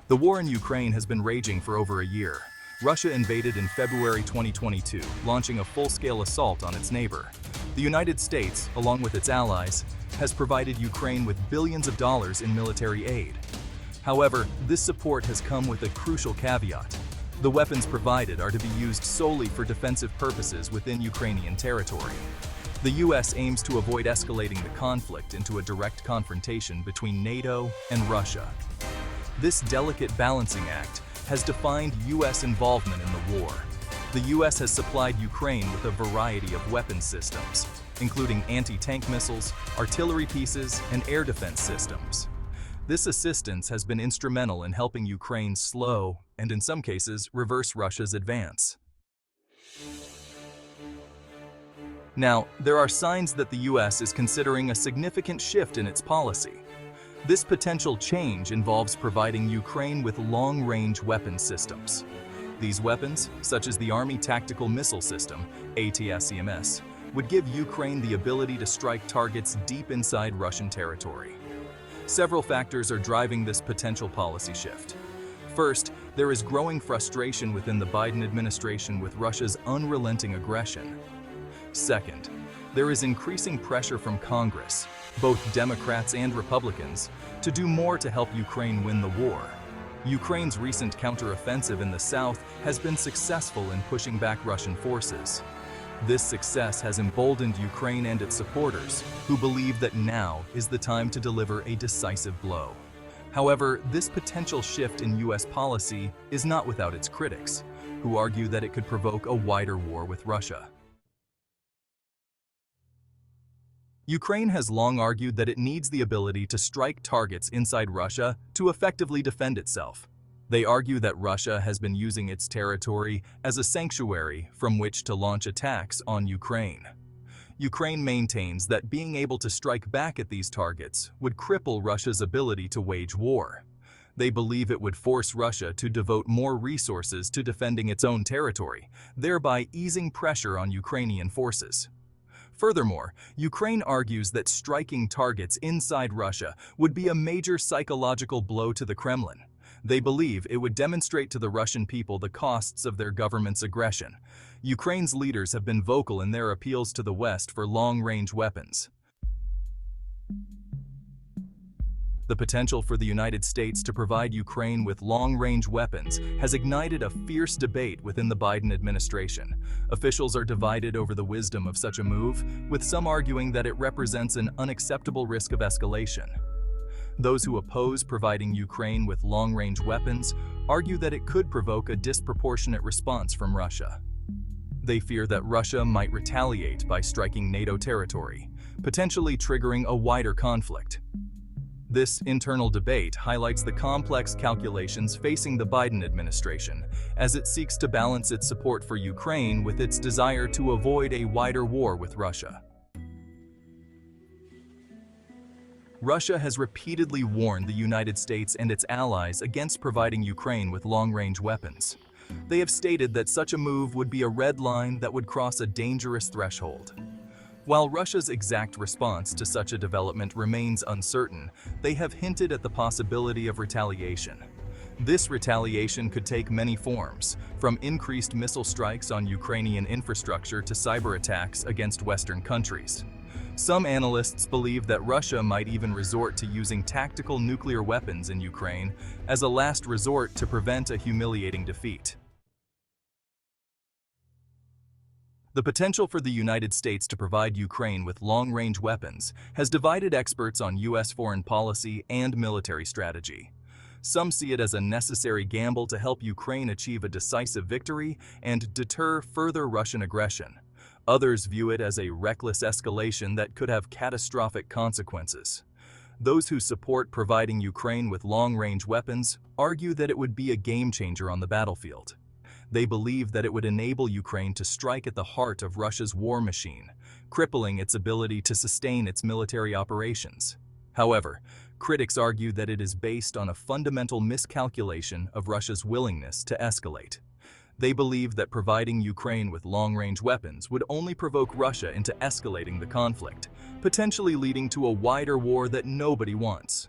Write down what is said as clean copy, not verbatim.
The war in Ukraine has been raging for over a year. Russia invaded in February 2022, launching a full-scale assault on its neighbor. The United States, along with its allies, has provided Ukraine with billions of dollars in military aid. However, this support has come with a crucial caveat. The weapons provided are to be used solely for defensive purposes within Ukrainian territory. The US aims to avoid escalating the conflict into a direct confrontation between NATO and Russia. This delicate balancing act has defined US involvement in the war. The US has supplied Ukraine with a variety of weapons systems, including anti-tank missiles, artillery pieces, and air defense systems. This assistance has been instrumental in helping Ukraine slow, and in some cases, reverse Russia's advance. Now, there are signs that the US is considering a significant shift in its policy. This potential change involves providing Ukraine with long-range weapon systems. These weapons, such as the Army Tactical Missile System, ATACMS, would give Ukraine the ability to strike targets deep inside Russian territory. Several factors are driving this potential policy shift. First, there is growing frustration within the Biden administration with Russia's unrelenting aggression. Second, there is increasing pressure from Congress, both Democrats and Republicans, to do more to help Ukraine win the war. Ukraine's recent counteroffensive in the south has been successful in pushing back Russian forces. This success has emboldened Ukraine and its supporters, who believe that now is the time to deliver a decisive blow. However, this potential shift in US policy is not without its critics, who argue that it could provoke a wider war with Russia. Ukraine has long argued that it needs the ability to strike targets inside Russia to effectively defend itself. They argue that Russia has been using its territory as a sanctuary from which to launch attacks on Ukraine. Ukraine maintains that being able to strike back at these targets would cripple Russia's ability to wage war. They believe it would force Russia to devote more resources to defending its own territory, thereby easing pressure on Ukrainian forces. Furthermore, Ukraine argues that striking targets inside Russia would be a major psychological blow to the Kremlin. They believe it would demonstrate to the Russian people the costs of their government's aggression. Ukraine's leaders have been vocal in their appeals to the West for long-range weapons. The potential for the United States to provide Ukraine with long-range weapons has ignited a fierce debate within the Biden administration. Officials are divided over the wisdom of such a move, with some arguing that it represents an unacceptable risk of escalation. Those who oppose providing Ukraine with long-range weapons argue that it could provoke a disproportionate response from Russia. They fear that Russia might retaliate by striking NATO territory, potentially triggering a wider conflict. This internal debate highlights the complex calculations facing the Biden administration as it seeks to balance its support for Ukraine with its desire to avoid a wider war with Russia. Russia has repeatedly warned the United States and its allies against providing Ukraine with long-range weapons. They have stated that such a move would be a red line that would cross a dangerous threshold. While Russia's exact response to such a development remains uncertain, they have hinted at the possibility of retaliation. This retaliation could take many forms, from increased missile strikes on Ukrainian infrastructure to cyber attacks against Western countries. Some analysts believe that Russia might even resort to using tactical nuclear weapons in Ukraine as a last resort to prevent a humiliating defeat. The potential for the United States to provide Ukraine with long-range weapons has divided experts on U.S. foreign policy and military strategy. Some see it as a necessary gamble to help Ukraine achieve a decisive victory and deter further Russian aggression. Others view it as a reckless escalation that could have catastrophic consequences. Those who support providing Ukraine with long-range weapons argue that it would be a game-changer on the battlefield. They believe that it would enable Ukraine to strike at the heart of Russia's war machine, crippling its ability to sustain its military operations. However, critics argue that it is based on a fundamental miscalculation of Russia's willingness to escalate. They believe that providing Ukraine with long-range weapons would only provoke Russia into escalating the conflict, potentially leading to a wider war that nobody wants.